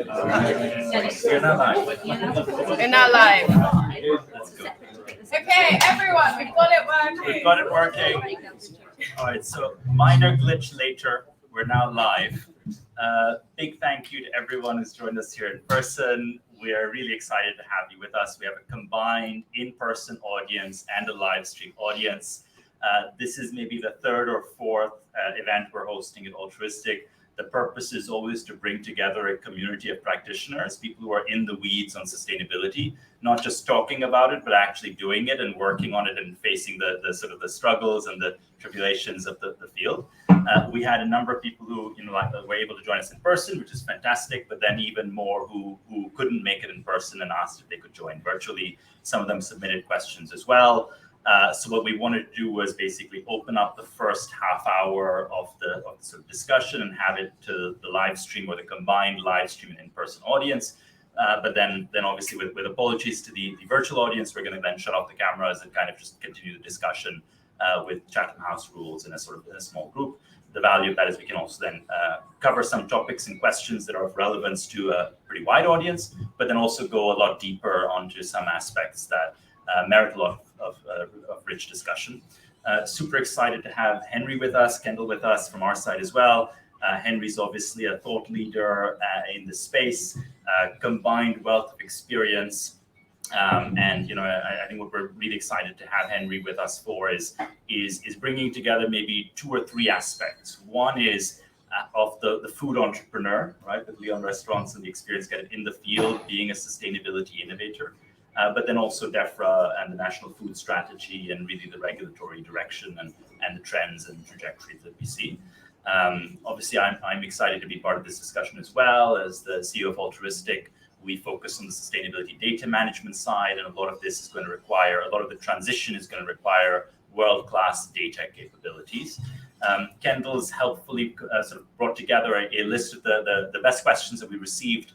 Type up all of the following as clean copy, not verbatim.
We're not live. We're not live. Okay, everyone, we've got it working. We've got it working. All right, so minor glitch later. We're now live. Big thank you to everyone who's joined us here in person. We are really excited to have you with us. We have a combined in-person audience and a live stream audience. This is maybe the third or fourth event we're hosting at Altruistic. The purpose is always to bring together a community of practitioners, people who are in the weeds on sustainability, not just talking about it, but actually doing it and working on it and facing the sort of the struggles and the tribulations of the field. We had a number of people who were able to join us in person, which is fantastic, but then even more who couldn't make it in person and asked if they could join virtually. Some of them submitted questions as well. So what we wanted to do was basically open up the first half hour of the sort of discussion and have it to the live stream or the combined live stream and in-person audience. But then obviously with apologies to the virtual audience, we're going to then shut off the cameras and kind of just continue the discussion with Chatham House rules in a small group. The value of that is we can also then cover some topics and questions that are of relevance to a pretty wide audience, but then also go a lot deeper onto some aspects that merit a lot of rich discussion. Super excited to have Henry with us, Kendall with us from our side as well. Henry's obviously a thought leader in the space, combined wealth of experience. And I think what we're really excited to have Henry with us for is bringing together maybe two or three aspects. One is of the food entrepreneur, right, with Leon Restaurants and the experience get in the field, being a sustainability innovator. But then also DEFRA and the National Food Strategy and really the regulatory direction and the trends and trajectories that we see. Obviously, I'm excited to be part of this discussion as well. As the CEO of Altruistic, we focus on the sustainability data management side, and a lot of the transition is going to require world-class data capabilities. Kendall's helpfully sort of brought together a list of the best questions that we received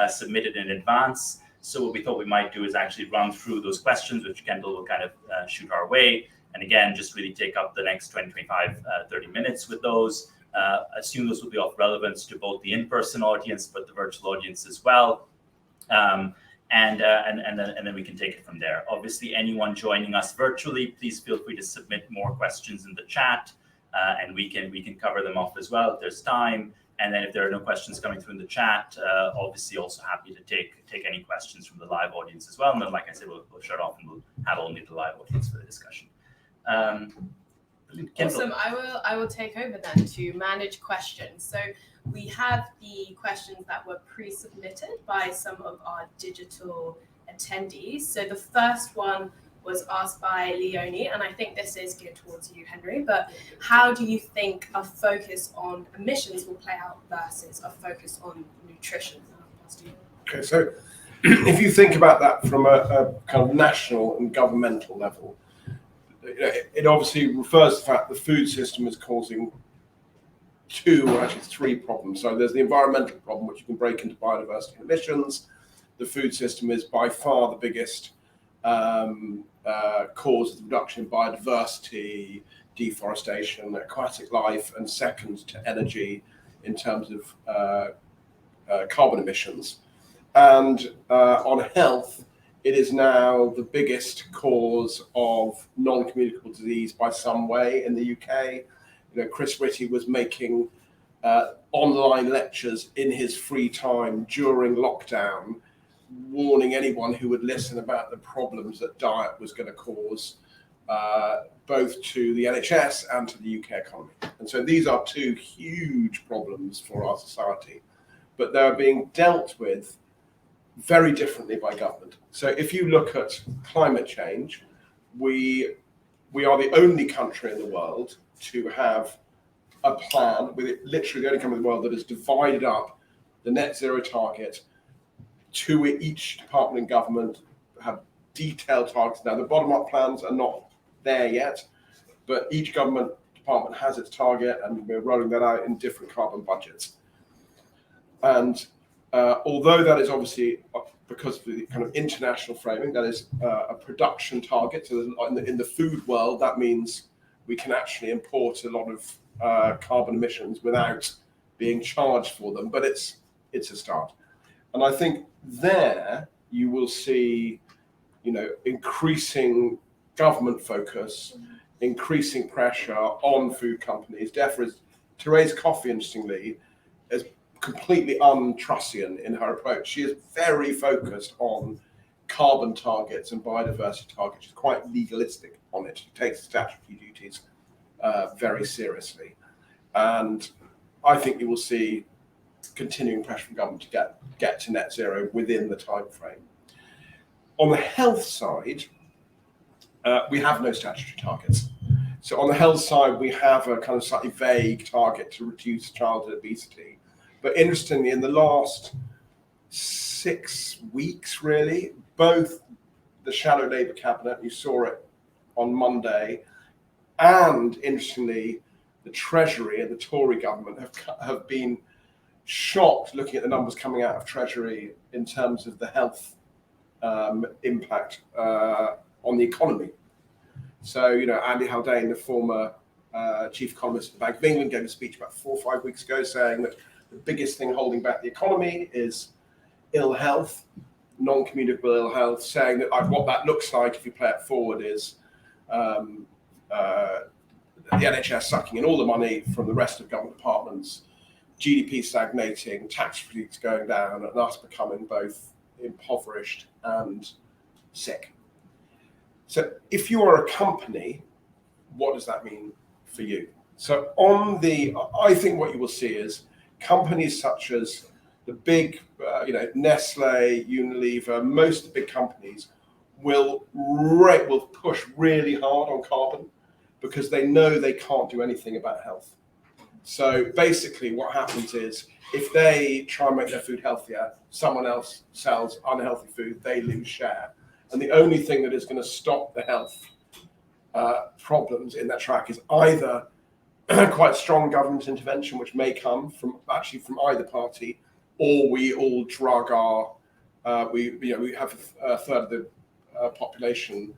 submitted in advance. So what we thought we might do is actually run through those questions, which Kendall will kind of shoot our way. And again, just really take up the next 20, 25, 30 minutes with those. Assume those will be of relevance to both the in-person audience, but the virtual audience as well. And then we can take it from there. Obviously, anyone joining us virtually, please feel free to submit more questions in the chat, and we can cover them off as well if there's time. And then if there are no questions coming through in the chat, obviously also happy to take any questions from the live audience as well. And then, like I said, we'll shut off and we'll have only the live audience for the discussion. Awesome. I will take over then to manage questions. So we have the questions that were pre-submitted by some of our digital attendees. So the first one was asked by Leonie, and I think this is geared towards you, Henry, but how do you think a focus on emissions will play out versus a focus on nutrition? Okay, so if you think about that from a kind of national and governmental level, it obviously refers to the fact the food system is causing two, or actually three problems. So there's the environmental problem, which you can break into biodiversity and emissions. The food system is by far the biggest cause of the reduction in biodiversity, deforestation, aquatic life, and second to energy in terms of carbon emissions. And on health, it is now the biggest cause of non-communicable disease by some way in the UK. Chris Whitty was making online lectures in his free time during lockdown, warning anyone who would listen about the problems that diet was going to cause, both to the NHS and to the UK economy. And so these are two huge problems for our society, but they're being dealt with very differently by government. So if you look at climate change, we are the only country in the world to have a plan, with literally the only country in the world that has divided up the net zero target to each department in government, have detailed targets. Now, the bottom-up plans are not there yet, but each government department has its target, and we're rolling that out in different carbon budgets. And although that is obviously, because of the kind of international framing, that is a production target. So in the food world, that means we can actually import a lot of carbon emissions without being charged for them, but it's a start. And I think there you will see, increasing government focus, increasing pressure on food companies. DEFRA is, Therese Coffey, interestingly, is completely un-Trussian in her approach. She is very focused on carbon targets and biodiversity targets. She's quite legalistic on it. She takes statutory duties very seriously. And I think you will see continuing pressure from government to get to net zero within the time frame. On the health side, we have no statutory targets. So on the health side, we have a kind of slightly vague target to reduce childhood obesity. But interestingly, in the last 6 weeks, really, both the Shadow Labour Cabinet, you saw it on Monday, and interestingly, the Treasury and the Tory government have been shocked looking at the numbers coming out of Treasury in terms of the health impact on the economy. So, Andy Haldane, the former chief economist of the Bank of England, gave a speech about 4 or 5 weeks ago saying that the biggest thing holding back the economy is ill health, non-communicable ill health, saying that what that looks like, if you play it forward, is the NHS sucking in all the money from the rest of government departments, GDP stagnating, tax receipts going down, and us becoming both impoverished and sick. So if you are a company, what does that mean for you? So I think what you will see is companies such as the big, Nestle, Unilever, most of the big companies will push really hard on carbon because they know they can't do anything about health. So basically what happens is if they try and make their food healthier, someone else sells unhealthy food, they lose share. And the only thing that is going to stop the health problems in that track is either quite strong government intervention, which may come from either party, or we all drug we have a third of the population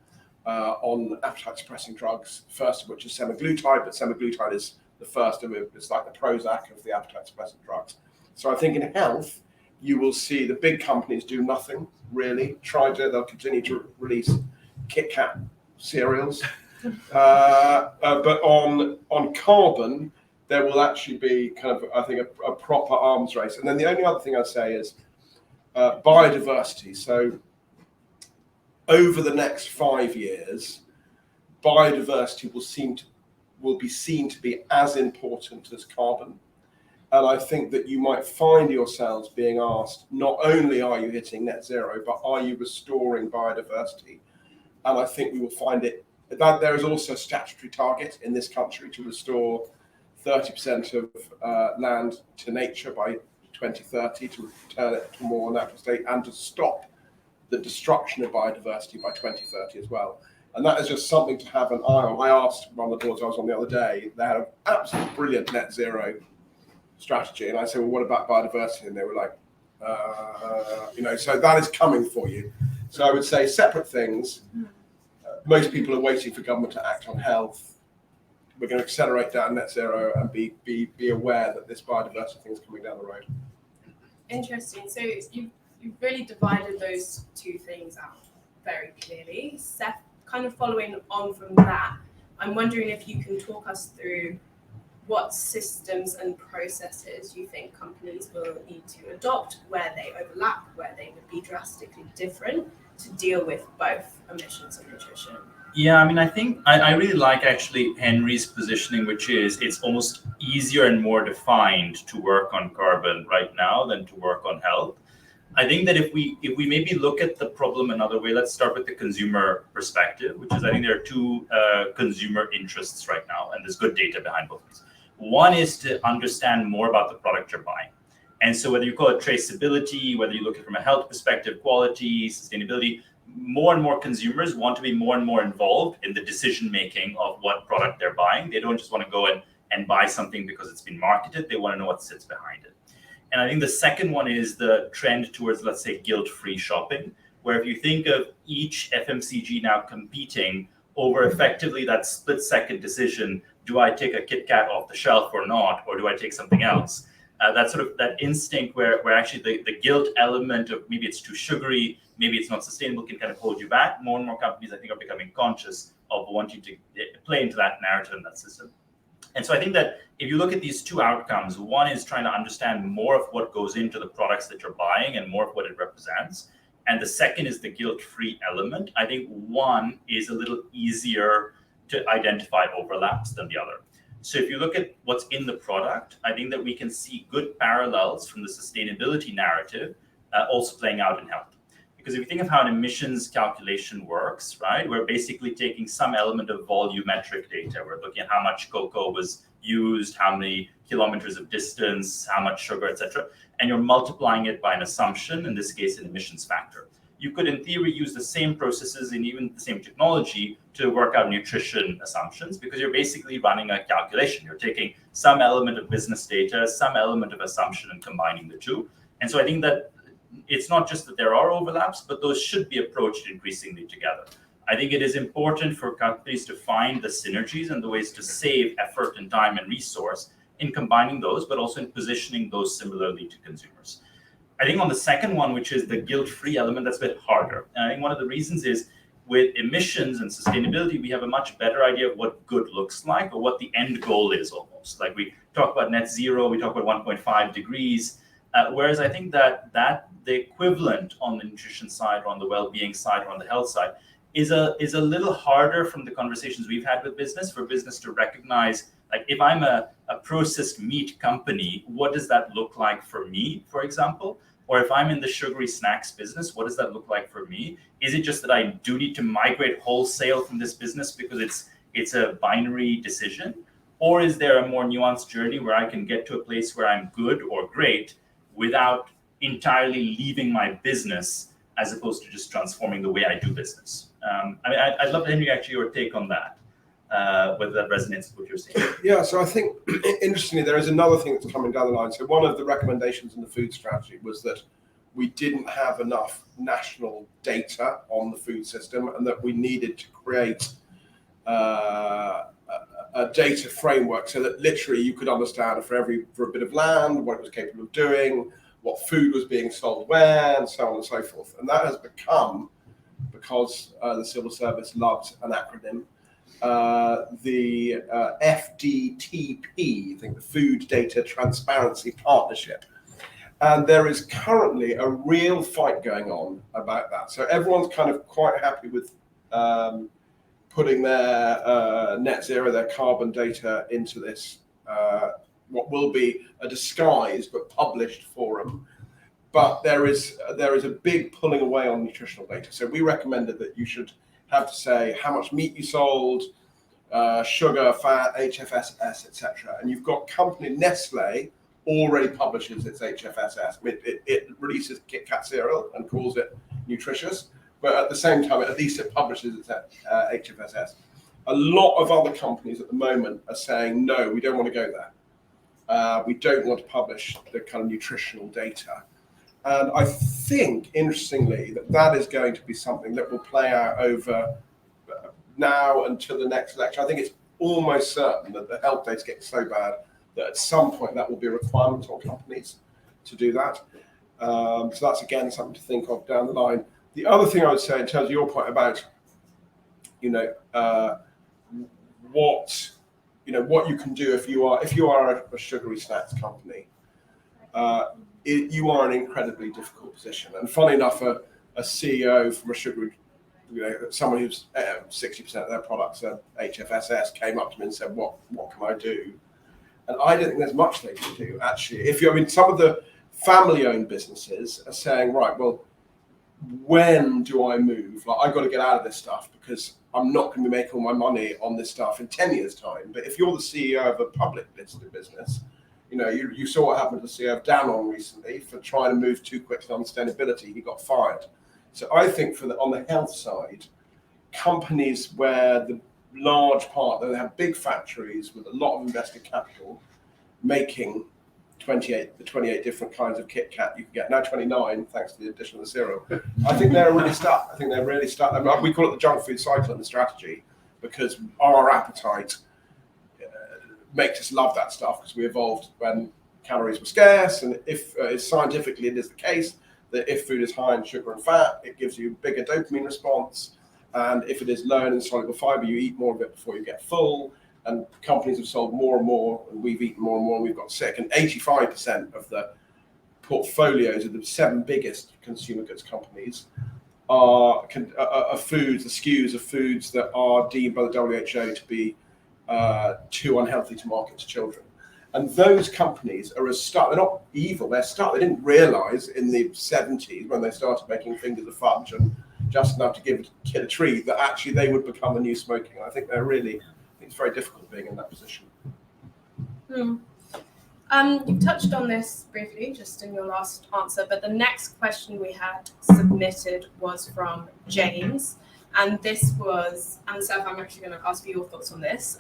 on appetite suppressing drugs, first of which is semaglutide, but semaglutide is the first of it. It's like the Prozac of the appetite suppressant drugs. So I think in health, you will see the big companies do nothing really. They'll continue to release Kit Kat cereals. But on carbon, there will actually be kind of, I think, a proper arms race. And then the only other thing I'd say is biodiversity. So over the next 5 years, biodiversity will be seen to be as important as carbon. And I think that you might find yourselves being asked, not only are you hitting net zero, but are you restoring biodiversity? And I think we will find that there is also a statutory target in this country to restore 30% of land to nature by 2030, to return it to a more natural state, and to stop the destruction of biodiversity by 2030 as well. And that is just something to have an eye on. I asked one of the boards I was on the other day, they had an absolutely brilliant net zero strategy. And I said, well, what about biodiversity? And they were like, so that is coming for you. So I would say separate things. Most people are waiting for government to act on health. We're going to accelerate down net zero and be aware that this biodiversity thing is coming down the road. Interesting. So you've really divided those two things out very clearly. Seth, kind of following on from that, I'm wondering if you can talk us through what systems and processes you think companies will need to adopt, where they overlap, where they would be drastically different to deal with both emissions and nutrition. Yeah, I mean, I think I really like actually Henry's positioning, which is it's almost easier and more defined to work on carbon right now than to work on health. I think that if we maybe look at the problem another way, let's start with the consumer perspective, which is I think there are two consumer interests right now, and there's good data behind both of these. One is to understand more about the product you're buying. And so whether you call it traceability, whether you look at it from a health perspective, quality, sustainability, more and more consumers want to be more and more involved in the decision-making of what product they're buying. They don't just want to go and buy something because it's been marketed. They want to know what sits behind it. And I think the second one is the trend towards, let's say, guilt-free shopping, where if you think of each FMCG now competing over effectively that split-second decision, do I take a Kit Kat off the shelf or not, or do I take something else? that sort of that instinct where actually the guilt element of maybe it's too sugary, maybe it's not sustainable, can kind of hold you back. More and more companies, I think, are becoming conscious of wanting to play into that narrative and that system. And so I think that if you look at these two outcomes, one is trying to understand more of what goes into the products that you're buying and more of what it represents. And the second is the guilt-free element. I think one is a little easier to identify overlaps than the other. So if you look at what's in the product, I think that we can see good parallels from the sustainability narrative also playing out in health. Because if you think of how an emissions calculation works, right, we're basically taking some element of volumetric data. We're looking at how much cocoa was used, how many kilometers of distance, how much sugar, etc. And you're multiplying it by an assumption, in this case, an emissions factor. You could, in theory, use the same processes and even the same technology to work out nutrition assumptions, because you're basically running a calculation. You're taking some element of business data, some element of assumption, and combining the two. And so I think that it's not just that there are overlaps, but those should be approached increasingly together. I think it is important for companies to find the synergies and the ways to save effort and time and resource in combining those, but also in positioning those similarly to consumers. I think on the second one, which is the guilt-free element, that's a bit harder. And I think one of the reasons is with emissions and sustainability, we have a much better idea of what good looks like or what the end goal is almost. Like we talk about net zero, we talk about 1.5 degrees. Whereas I think that the equivalent on the nutrition side or on the well-being side or on the health side is a little harder from the conversations we've had with business, for business to recognize, like if I'm a processed meat company, what does that look like for me, for example? Or if I'm in the sugary snacks business, what does that look like for me? Is it just that I do need to migrate wholesale from this business because it's a binary decision? Or is there a more nuanced journey where I can get to a place where I'm good or great without entirely leaving my business, as opposed to just transforming the way I do business? I'd love to hear actually your take on that, whether that resonates with what you're saying. Yeah, so I think, interestingly, there is another thing that's coming down the line. So one of the recommendations in the food strategy was that we didn't have enough national data on the food system, and that we needed to create a data framework so that literally you could understand for a bit of land what it was capable of doing, what food was being sold where, and so on and so forth. And that has become, because the civil service loves an acronym, the FDTP, I think the Food Data Transparency Partnership. And there is currently a real fight going on about that. So everyone's kind of quite happy with putting their net zero, their carbon data into this, what will be a disguised but published forum. But there is a big pulling away on nutritional data. So we recommended that you should have to say how much meat you sold, sugar, fat, HFSS, etc. And you've got company Nestle already publishes its HFSS. It releases Kit Kat cereal and calls it nutritious, but at the same time, at least it publishes its HFSS. A lot of other companies at the moment are saying, no, we don't want to go there. We don't want to publish the kind of nutritional data. And I think, interestingly, that is going to be something that will play out over now until the next election. I think it's almost certain that the health data is getting so bad that at some point that will be a requirement on companies to do that. So that's, again, something to think of down the line. The other thing I would say in terms of your point about, what you can do if you are a sugary snacks company, you are in an incredibly difficult position. And funny enough, a CEO from a sugary, someone who's 60% of their products are HFSS, came up to me and said, what can I do? And I don't think there's much they can do, actually. Some of the family-owned businesses are saying, right, well, when do I move? Like, I've got to get out of this stuff because I'm not going to be making all my money on this stuff in 10 years' time. But if you're the CEO of a public listed business, you saw what happened to the CEO of Danone recently for trying to move too quickly on sustainability. He got fired. So I think on the health side, companies where the large part, they have big factories with a lot of invested capital, making 28 different kinds of Kit Kat you can get, now 29 thanks to the addition of the cereal. I think they're really stuck. We call it the junk food cycle in the strategy, because our appetite makes us love that stuff, because we evolved when calories were scarce, and if scientifically it is the case that if food is high in sugar and fat, it gives you a bigger dopamine response, and if it is low in insoluble fiber, you eat more of it before you get full. And companies have sold more and more, and we've eaten more and more, and we've got sick. And 85% of the portfolios of the 7 biggest consumer goods companies are foods, the SKUs of foods that are deemed by the WHO to be too unhealthy to market to children. And those companies are they're not evil, they didn't realise in the 70s when they started making fingers of fudge and just enough to give a kid a treat, that actually they would become a new smoking. I think it's very difficult being in that position. You touched on this briefly just in your last answer, but the next question we had submitted was from James, and this was, and Saif, I'm actually going to ask for your thoughts on this.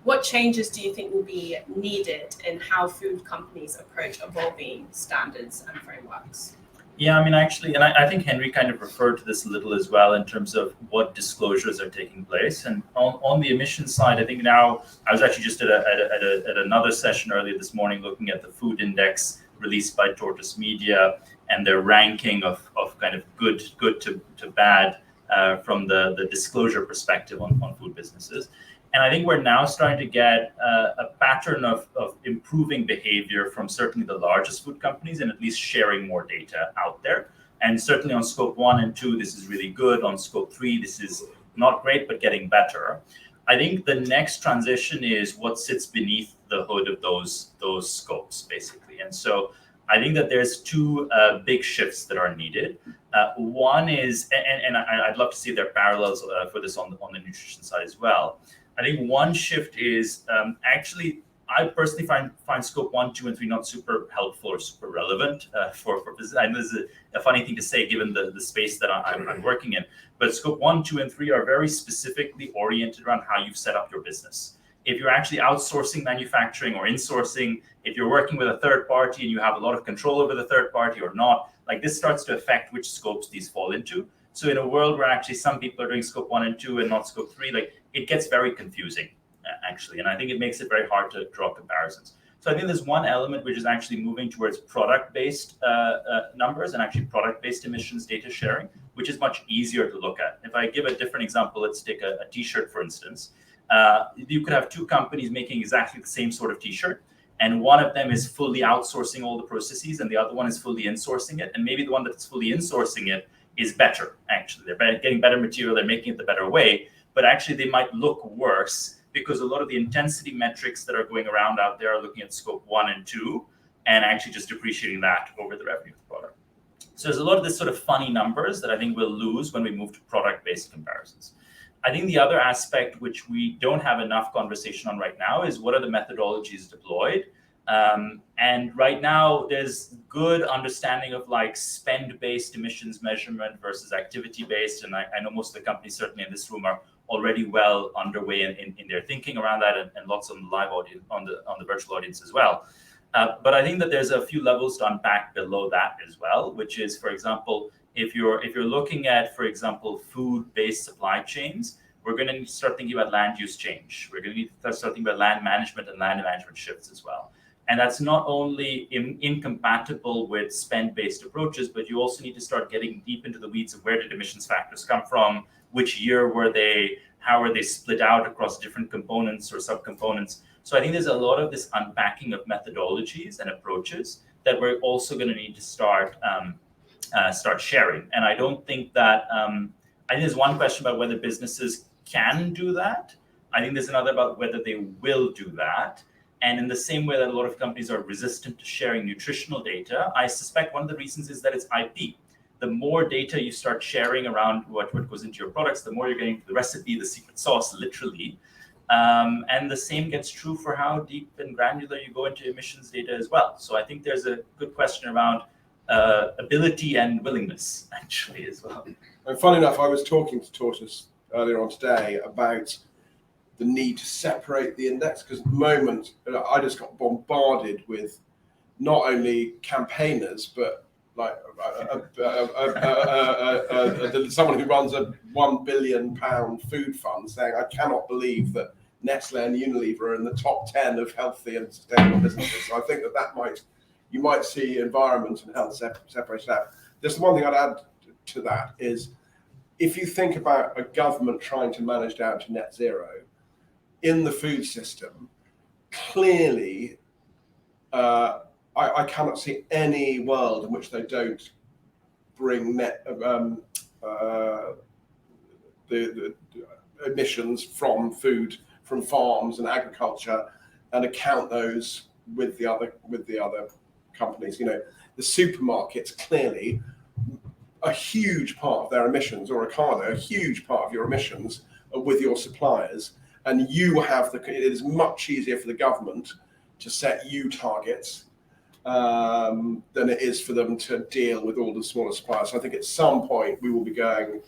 What changes do you think will be needed in how food companies approach evolving standards and frameworks? Yeah, I mean, actually, and I think Henry kind of referred to this a little as well in terms of what disclosures are taking place. And on the emissions side, I think now, I was actually just at another session earlier this morning looking at the food index released by Tortoise Media and their ranking of kind of good to bad from the disclosure perspective on food businesses. And I think we're now starting to get a pattern of improving behavior from certainly the largest food companies and at least sharing more data out there. And certainly on scope 1 and 2, this is really good. On scope 3, this is not great, but getting better. I think the next transition is what sits beneath the hood of those scopes, basically. And so I think that there's 2 big shifts that are needed. One is, and I'd love to see their parallels for this on the nutrition side as well. I think one shift is actually, I personally find scope 1, 2, and 3 not super helpful or super relevant for business. I know this is a funny thing to say given the space that I'm working in, but scope 1, 2, and 3 are very specifically oriented around how you've set up your business. If you're actually outsourcing manufacturing or insourcing, if you're working with a third party and you have a lot of control over the third party or not, like this starts to affect which scopes these fall into. So in a world where actually some people are doing scope 1 and 2 and not scope 3, like it gets very confusing, actually. And I think it makes it very hard to draw comparisons. So I think there's one element which is actually moving towards product-based numbers and actually product-based emissions data sharing, which is much easier to look at. If I give a different example, let's take a t-shirt, for instance. You could have 2 companies making exactly the same sort of t-shirt, and one of them is fully outsourcing all the processes and the other one is fully insourcing it. And maybe the one that's fully insourcing it is better, actually. They're getting better material, they're making it the better way, but actually they might look worse because a lot of the intensity metrics that are going around out there are looking at scope 1 and 2 and actually just depreciating that over the revenue of the product. So there's a lot of this sort of funny numbers that I think we'll lose when we move to product-based comparisons. I think the other aspect which we don't have enough conversation on right now is what are the methodologies deployed? And right now there's good understanding of like spend-based emissions measurement versus activity-based. And I know most of the companies certainly in this room are already well underway in their thinking around that, and lots on the live audience, on the virtual audience as well. But I think that there's a few levels to unpack below that as well, which is, for example, if you're looking at, for example, food-based supply chains, we're going to need to start thinking about land use change. We're going to need to start thinking about land management and land management shifts as well. And that's not only incompatible with spend-based approaches, but you also need to start getting deep into the weeds of where did emissions factors come from, which year were they, how are they split out across different components or subcomponents. So I think there's a lot of this unpacking of methodologies and approaches that we're also going to need to start sharing. And I don't think that, I think there's one question about whether businesses can do that. I think there's another about whether they will do that. And in the same way that a lot of companies are resistant to sharing nutritional data, I suspect one of the reasons is that it's IP. The more data you start sharing around what goes into your products, the more you're getting the recipe, the secret sauce, literally. And the same gets true for how deep and granular you go into emissions data as well. So I think there's a good question around ability and willingness, actually, as well. And funny enough, I was talking to Tortoise earlier on today about the need to separate the index, because at the moment I just got bombarded with not only campaigners, but like someone who runs a £1 billion food fund saying, I cannot believe that Nestle and Unilever are in the top 10 of healthy and sustainable businesses. So I think you might see environment and health separated out. Just the one thing I'd add to that is, if you think about a government trying to manage down to net zero in the food system, clearly, I cannot see any world in which they don't bring the emissions from food, from farms and agriculture, and account those with the other companies. The supermarkets, clearly a huge part of their emissions, or Ocado, a huge part of your emissions are with your suppliers, and it is much easier for the government to set you targets than it is for them to deal with all the smaller suppliers. So I think at some point we will be going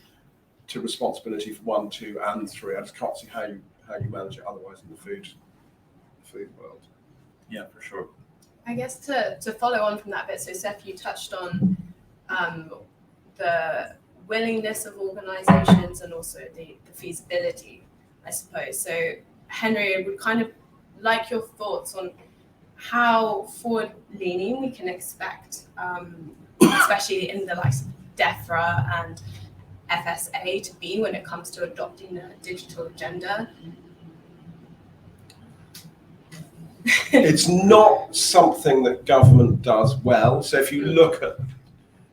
to responsibility for 1, 2, and 3. I just can't see how you manage it otherwise in the food world. Yeah, for sure. I guess to follow on from that bit, so Saif, you touched on the willingness of organisations and also the feasibility, I suppose. So Henry, I would kind of like your thoughts on how forward-leaning we can expect, especially in the likes of DEFRA and FSA, to be when it comes to adopting a digital agenda. It's not something that government does well. So if you look at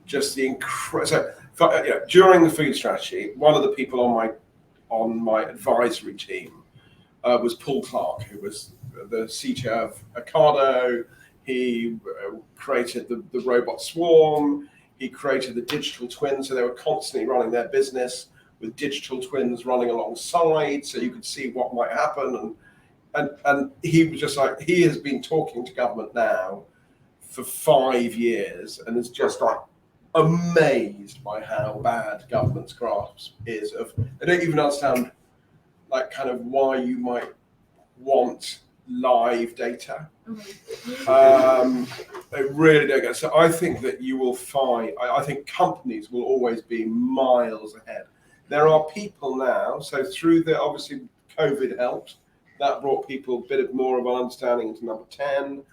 just the during the food strategy, one of the people on my advisory team was Paul Clark, who was the CTO of Ocado. He created the robot swarm. He created the digital twin, so they were constantly running their business with digital twins running alongside, so you could see what might happen. And he was just like, he has been talking to government now for 5 years, and is just like amazed by how bad government's grasp is of. I don't even understand like kind of why you might want live data. They really don't get. So I think that you will find. I think companies will always be miles ahead. There are people now. So through obviously COVID helped. That brought people a bit more of an understanding into number 10.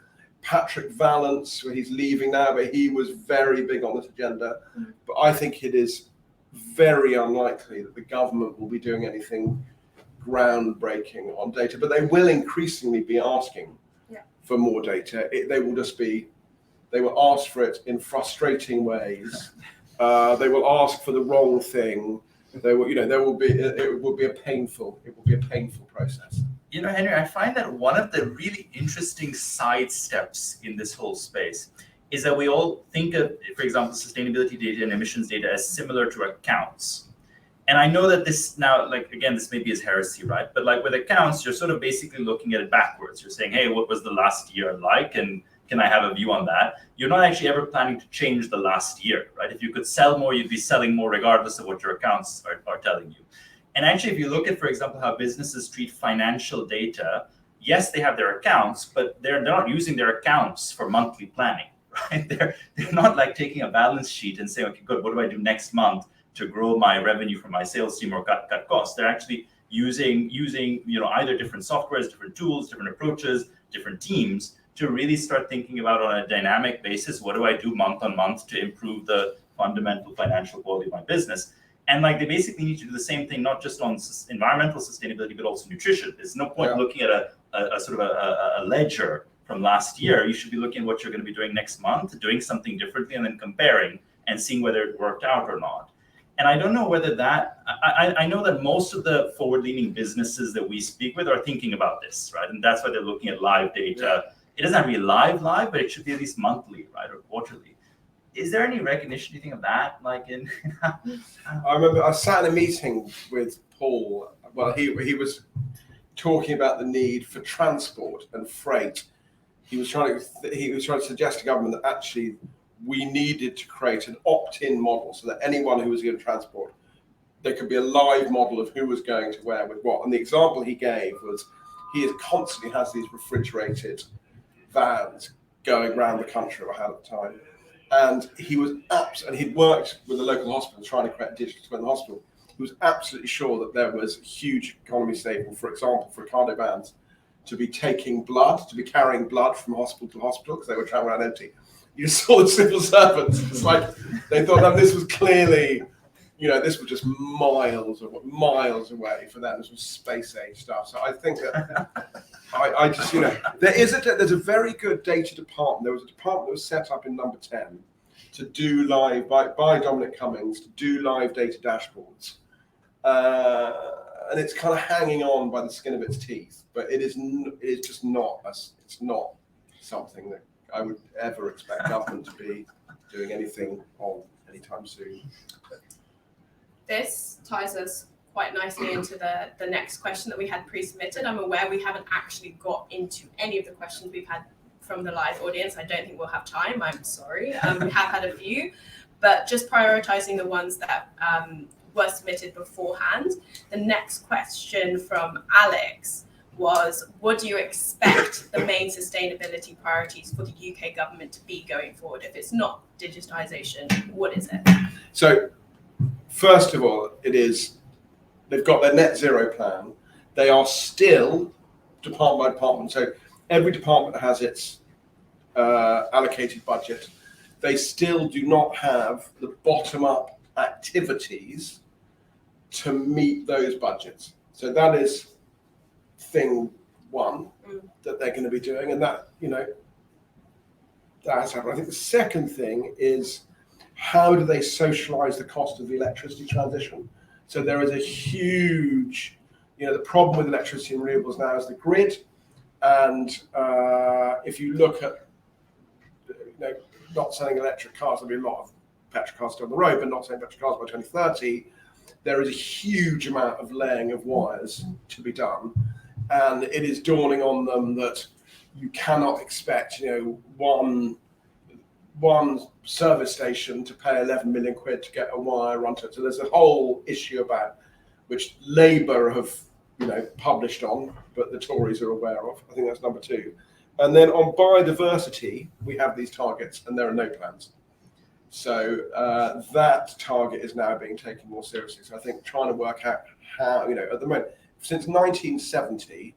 Patrick Vallance, he's leaving now, but he was very big on this agenda. But I think it is very unlikely that the government will be doing anything groundbreaking on data, but they will increasingly be asking for more data. They will ask for it in frustrating ways. They will ask for the wrong thing. It will be a painful process. Henry, I find that one of the really interesting side steps in this whole space is that we all think of, for example, sustainability data and emissions data as similar to accounts. And I know that this now, this maybe is heresy, right? But with accounts, you're sort of basically looking at it backwards. You're saying, hey, what was the last year like? And can I have a view on that? You're not actually ever planning to change the last year, right? If you could sell more, you'd be selling more regardless of what your accounts are telling you. And actually, if you look at, for example, how businesses treat financial data, yes, they have their accounts, but they're not using their accounts for monthly planning, right? They're not taking a balance sheet and saying, okay, good, what do I do next month to grow my revenue from my sales team or cut costs? They're actually using either different softwares, different tools, different approaches, different teams to really start thinking about on a dynamic basis, what do I do month on month to improve the fundamental financial quality of my business? And they basically need to do the same thing, not just on environmental sustainability, but also nutrition. There's no point looking at a sort of a ledger from last year. You should be looking at what you're going to be doing next month, doing something differently, and then comparing and seeing whether it worked out or not. And I don't know whether I know that most of the forward-leaning businesses that we speak with are thinking about this, right? And that's why they're looking at live data. It doesn't have to be live, but it should be at least monthly, right, or quarterly. Is there any recognition, do you think, of that? I remember I sat in a meeting with Paul. Well, he was talking about the need for transport and freight. He was trying to suggest to government that actually we needed to create an opt-in model so that anyone who was going to transport, there could be a live model of who was going to where with what. And the example he gave was he constantly has these refrigerated vans going around the country, or had at the time. And he was he'd worked with the local hospital trying to create a digital twin in the hospital. he was absolutely sure that there was huge economy saving, for example, for cardio vans to be taking blood, to be carrying blood from hospital to hospital because they were traveling around empty. You saw the civil servants. It's like they thought that this was clearly, this was just miles away for them. This was space age stuff. So I think that I just, there's a very good data department. There was a department that was set up in number 10 to do live by Dominic Cummings to do live data dashboards. And it's kind of hanging on by the skin of its teeth, but it is just not it's not something that I would ever expect government to be doing anything on anytime soon. This ties us quite nicely into the next question that we had pre-submitted. I'm aware we haven't actually got into any of the questions we've had from the live audience. I don't think we'll have time. I'm sorry. We have had a few, but just prioritizing the ones that were submitted beforehand. The next question from Alex was, what do you expect the main sustainability priorities for the UK government to be going forward? If it's not digitization, what is it? So, first of all, they've got their net zero plan. They are still department by department. So every department has its allocated budget. They still do not have the bottom-up activities to meet those budgets. So that is thing one that they're going to be doing, and that has happened. I think the second thing is, how do they socialize the cost of the electricity transition? So there is a huge, the problem with electricity and renewables now is the grid, and if you look at not selling electric cars, there'll be a lot of petrol cars still on the road, but not selling petrol cars by 2030. There is a huge amount of laying of wires to be done, and it is dawning on them that you cannot expect, one service station to pay 11 million quid to get a wire onto it. So there's a whole issue about which Labour have, published on, but the Tories are aware of. I think that's number 2. And then on biodiversity, we have these targets, and there are no plans. So that target is now being taken more seriously. So I think trying to work out how, at the moment, since 1970,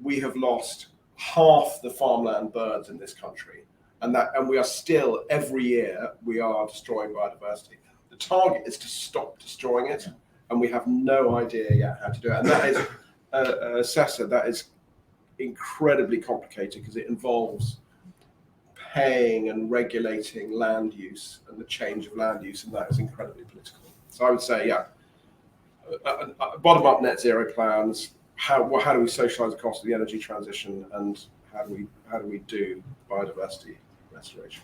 we have lost half the farmland birds in this country. And we are still, every year, we are destroying biodiversity. The target is to stop destroying it, and we have no idea yet how to do it. And that is, Assessor, that is incredibly complicated because it involves paying and regulating land use and the change of land use, and that is incredibly political. So I would say, bottom-up net zero plans. How do we socialise the cost of the energy transition, and how do we do biodiversity restoration?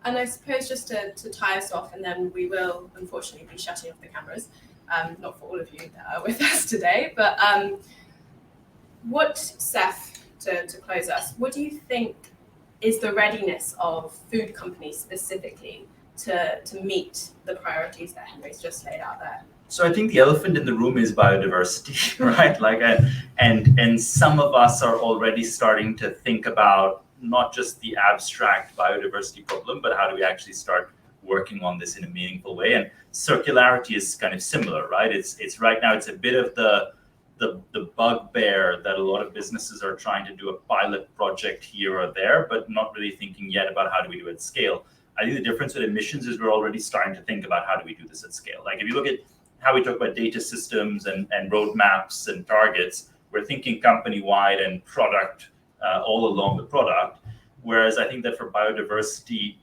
And I suppose just to tie us off, and then we will unfortunately be shutting off the cameras, not for all of you that are with us today, but Saif, to close us, what do you think is the readiness of food companies specifically to meet the priorities that Henry's just laid out there? So I think the elephant in the room is biodiversity, right? And some of us are already starting to think about not just the abstract biodiversity problem, but how do we actually start working on this in a meaningful way? And circularity is kind of similar, right? It's right now, it's a bit of the bugbear that a lot of businesses are trying to do a pilot project here or there, but not really thinking yet about how do we do it at scale. I think the difference with emissions is we're already starting to think about how do we do this at scale. Like if you look at how we talk about data systems and roadmaps and targets, we're thinking company-wide and product all along the product. Whereas I think that for biodiversity,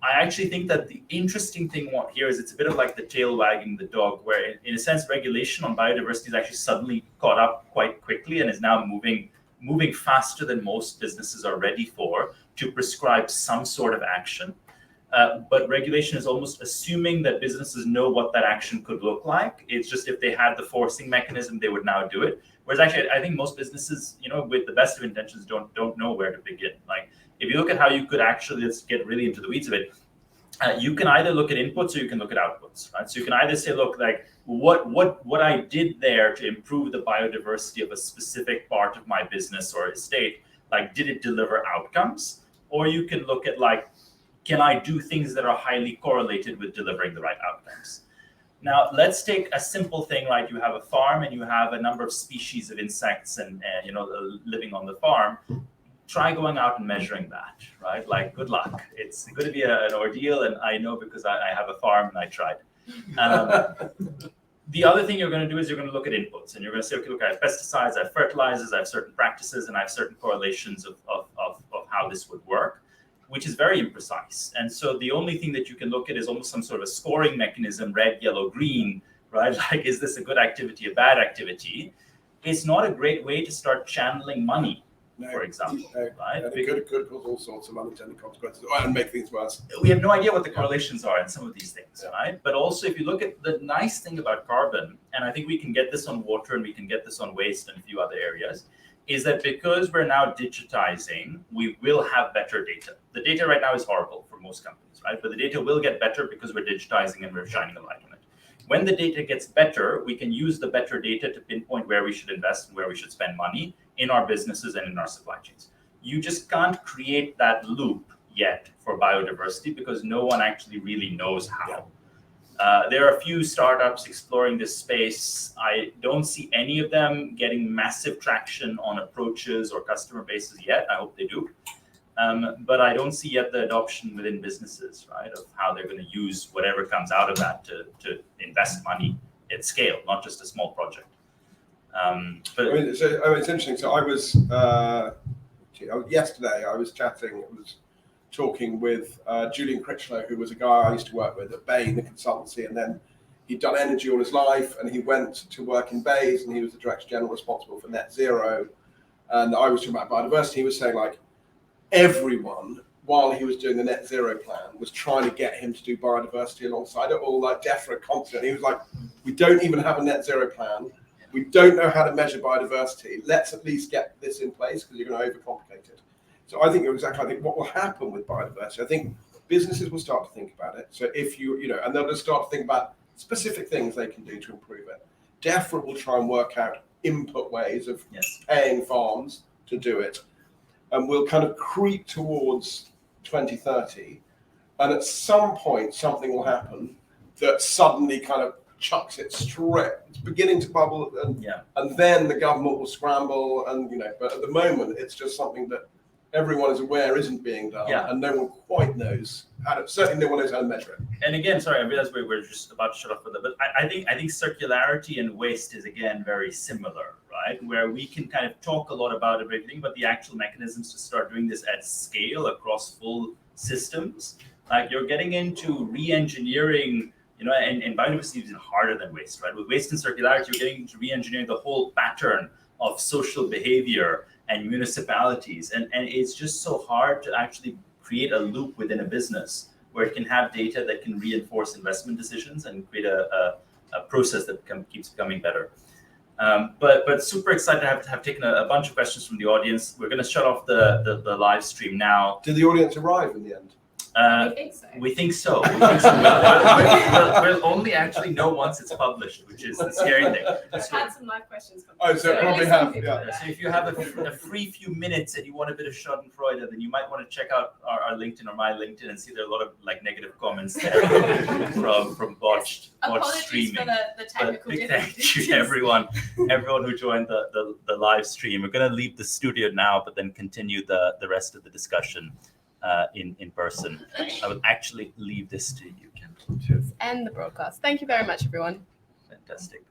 I actually think that the interesting thing here is it's a bit of like the tail wagging the dog, where in a sense, regulation on biodiversity is actually suddenly caught up quite quickly and is now moving faster than most businesses are ready for to prescribe some sort of action. But regulation is almost assuming that businesses know what that action could look like. It's just if they had the forcing mechanism, they would now do it. Whereas actually, I think most businesses, with the best of intentions, don't know where to begin. Like if you look at how you could actually, let's get really into the weeds of it, you can either look at inputs or you can look at outputs, right? So you can either say, look, like what I did there to improve the biodiversity of a specific part of my business or estate, like did it deliver outcomes? Or you can look at like, can I do things that are highly correlated with delivering the right outcomes? Now, let's take a simple thing, right? You have a farm and you have a number of species of insects and living on the farm. Try going out and measuring that, right? Like, good luck. It's going to be an ordeal, and I know because I have a farm and I tried. The other thing you're going to do is you're going to look at inputs, and you're going to say, okay, look, I have pesticides, I have fertilizers, I have certain practices, and I have certain correlations of how this would work, which is very imprecise. And so the only thing that you can look at is almost some sort of a scoring mechanism, red, yellow, green, right? Like, is this a good activity, a bad activity? It's not a great way to start channeling money, for example, right? And it could cause all sorts of unintended consequences and make things worse. We have no idea what the correlations are in some of these things, right? But also, if you look at the nice thing about carbon, and I think we can get this on water and we can get this on waste and a few other areas, is that because we're now digitizing, we will have better data. The data right now is horrible for most companies, right? But the data will get better because we're digitizing and we're shining a light on it. When the data gets better, we can use the better data to pinpoint where we should invest and where we should spend money in our businesses and in our supply chains. You just can't create that loop yet for biodiversity because no one actually really knows how. There are a few startups exploring this space. I don't see any of them getting massive traction on approaches or customer bases yet. I hope they do. But I don't see yet the adoption within businesses, right, of how they're going to use whatever comes out of that to invest money at scale, not just a small project. But it's interesting. So I was yesterday. I was talking with Julian Critchlow, who was a guy I used to work with at Bain, the consultancy, and then he'd done energy all his life, and he went to work in Bays, and he was the director general responsible for net zero. And I was talking about biodiversity. He was saying, like, everyone, while he was doing the net zero plan, was trying to get him to do biodiversity alongside it, all like DEFRA content. He was like, we don't even have a net zero plan. We don't know how to measure biodiversity. Let's at least get this in place because you're going to overcomplicate it. So I think you're exactly, I think what will happen with biodiversity, I think businesses will start to think about it. So if and they'll just start to think about specific things they can do to improve it. DEFRA will try and work out input ways of paying farms to do it. And we'll kind of creep towards 2030. And at some point, something will happen that suddenly kind of chucks it straight. It's beginning to bubble. And then the government will scramble. And, but at the moment, it's just something that everyone is aware isn't being done. And no one quite knows how to, certainly no one knows how to measure it. And again, sorry, I realize we're just about to shut off for that, but I think circularity and waste is, again, very similar, right? Where we can kind of talk a lot about everything, but the actual mechanisms to start doing this at scale across full systems, like you're getting into re-engineering, and biodiversity is even harder than waste, right? With waste and circularity, you're getting into re-engineering the whole pattern of social behavior and municipalities. And it's just so hard to actually create a loop within a business where it can have data that can reinforce investment decisions and create a process that keeps becoming better. But super excited to have taken a bunch of questions from the audience. We're going to shut off the live stream now. Did the audience arrive in the end? We think so. We'll only actually know once it's published, which is the scary thing. I've had some live questions come. So probably have. So if you have a free few minutes and you want a bit of Schadenfreude, then you might want to check out our LinkedIn or my LinkedIn and see there are a lot of negative comments there from botched streaming. For the technical big thank you to everyone who joined the live stream. We're going to leave the studio now, but then continue the rest of the discussion in person. I will actually leave this to you, Kent. End the broadcast. Thank you very much, everyone. Fantastic.